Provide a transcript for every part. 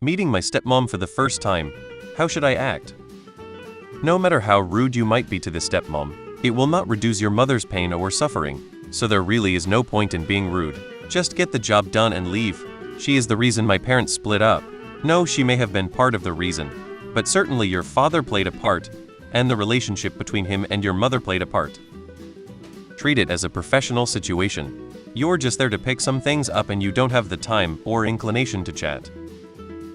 Meeting my stepmom for the first time. How should I act? No matter how rude you might be to the stepmom, it will not reduce your mother's pain or suffering, so there really is no point in being rude. Just get the job done and leave. She is the reason my parents split up. No, she may have been part of the reason, but certainly your father played a part, and the relationship between him and your mother played a part. Treat it as a professional situation. You're just there to pick some things up and you don't have the time or inclination to chat.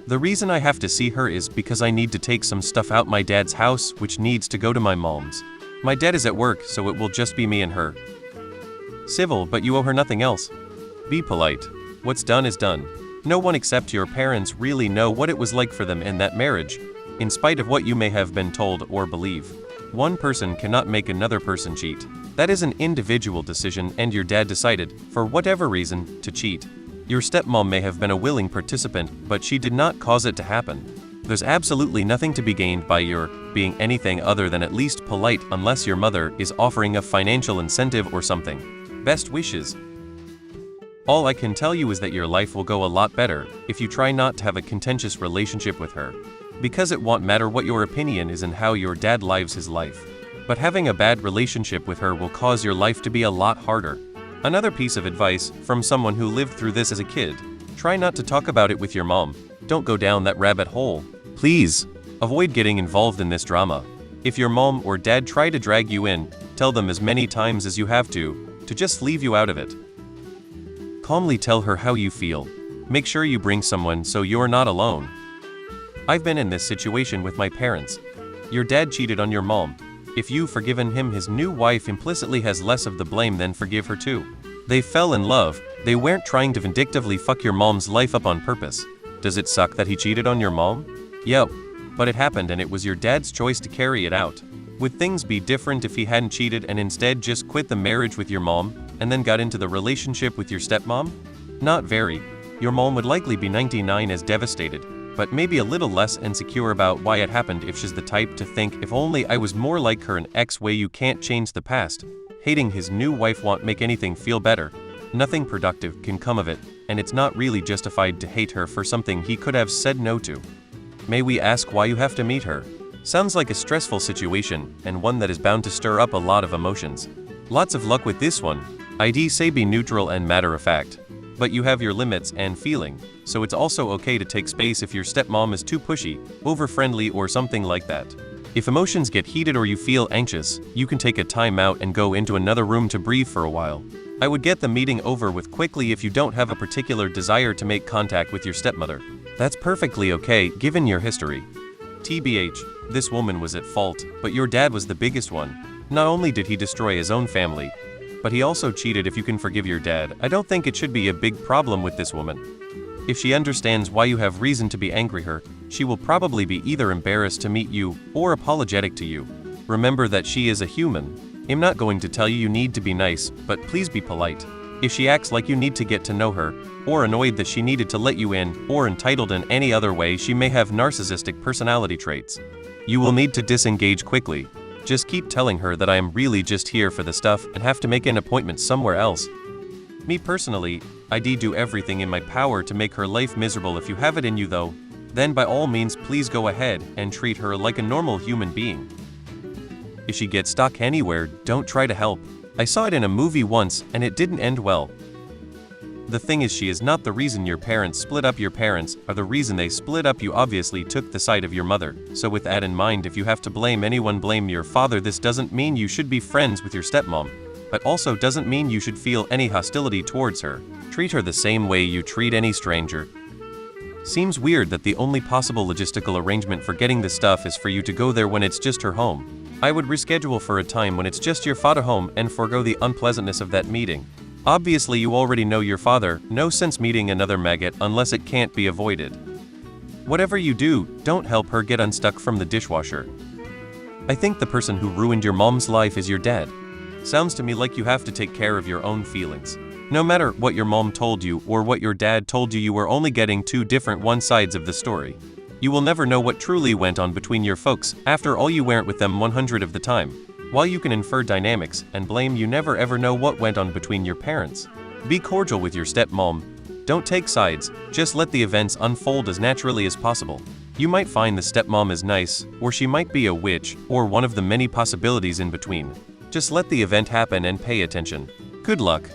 The reason I have to see her is because I need to take some stuff out my dad's house which needs to go to my mom's. My dad is at work, so it will just be me and her. Civil, but you owe her nothing else. Be polite. What's done is done. No one except your parents really know what it was like for them in that marriage, in spite of what you may have been told or believe. One person cannot make another person cheat. That is an individual decision, and your dad decided, for whatever reason, to cheat. Your stepmom may have been a willing participant, but she did not cause it to happen. There's absolutely nothing to be gained by your being anything other than at least polite unless your mother is offering a financial incentive or something. Best wishes. All I can tell you is that your life will go a lot better if you try not to have a contentious relationship with her, because it won't matter what your opinion is and how your dad lives his life. But having a bad relationship with her will cause your life to be a lot harder. Another piece of advice from someone who lived through this as a kid: try not to talk about it with your mom. Don't go down that rabbit hole. Please, avoid getting involved in this drama. If your mom or dad try to drag you in, tell them as many times as you have to just leave you out of it. Calmly tell her how you feel. Make sure you bring someone so you're not alone. I've been in this situation with my parents. Your dad cheated on your mom. If you've forgiven him, his new wife implicitly has less of the blame, then forgive her too. They fell in love. They weren't trying to vindictively fuck your mom's life up on purpose. Does it suck that he cheated on your mom? Yep, but it happened and it was your dad's choice to carry it out. Would things be different if he hadn't cheated and instead just quit the marriage with your mom and then got into the relationship with your stepmom? Not very. Your mom would likely be 99 as devastated, but maybe a little less insecure about why it happened if she's the type to think, if only I was more like her. An ex way you can't change the past. Hating his new wife won't make anything feel better. Nothing productive can come of it, and it's not really justified to hate her for something he could have said no to. May we ask why you have to meet her? Sounds like a stressful situation, and one that is bound to stir up a lot of emotions. Lots of luck with this one. I'd say be neutral and matter of fact. But you have your limits and feeling, so it's also okay to take space if your stepmom is too pushy, over-friendly or something like that. If emotions get heated or you feel anxious, you can take a time out and go into another room to breathe for a while. I would get the meeting over with quickly if you don't have a particular desire to make contact with your stepmother. That's perfectly okay, given your history. TBH, this woman was at fault, but your dad was the biggest one. Not only did he destroy his own family, but he also cheated. If you can forgive your dad, I don't think it should be a big problem with this woman. If she understands why you have reason to be angry her, she will probably be either embarrassed to meet you or apologetic to you. Remember that she is a human. I'm not going to tell you you need to be nice, but please be polite. If she acts like you need to get to know her, or annoyed that she needed to let you in, or entitled in any other way, she may have narcissistic personality traits. You will need to disengage quickly. Just keep telling her that I am really just here for the stuff and have to make an appointment somewhere else. Me personally, I'd do everything in my power to make her life miserable. If you have it in you though, then by all means please go ahead and treat her like a normal human being. If she gets stuck anywhere, don't try to help. I saw it in a movie once and it didn't end well. The thing is, she is not the reason your parents split up. Your parents are the reason they split up. You obviously took the side of your mother, so with that in mind, if you have to blame anyone, blame your father. This doesn't mean you should be friends with your stepmom, but also doesn't mean you should feel any hostility towards her. Treat her the same way you treat any stranger. Seems weird that the only possible logistical arrangement for getting the stuff is for you to go there when it's just her home. I would reschedule for a time when it's just your father home and forego the unpleasantness of that meeting. Obviously you already know your father, no sense meeting another maggot unless it can't be avoided. Whatever you do, don't help her get unstuck from the dishwasher. I think the person who ruined your mom's life is your dad. Sounds to me like you have to take care of your own feelings. No matter what your mom told you or what your dad told you, you were only getting two different sides of the story. You will never know what truly went on between your folks. After all, you weren't with them 100 of the time. While you can infer dynamics and blame, you never ever know what went on between your parents. Be cordial with your stepmom. Don't take sides, just let the events unfold as naturally as possible. You might find the stepmom is nice, or she might be a witch, or one of the many possibilities in between. Just let the event happen and pay attention. Good luck.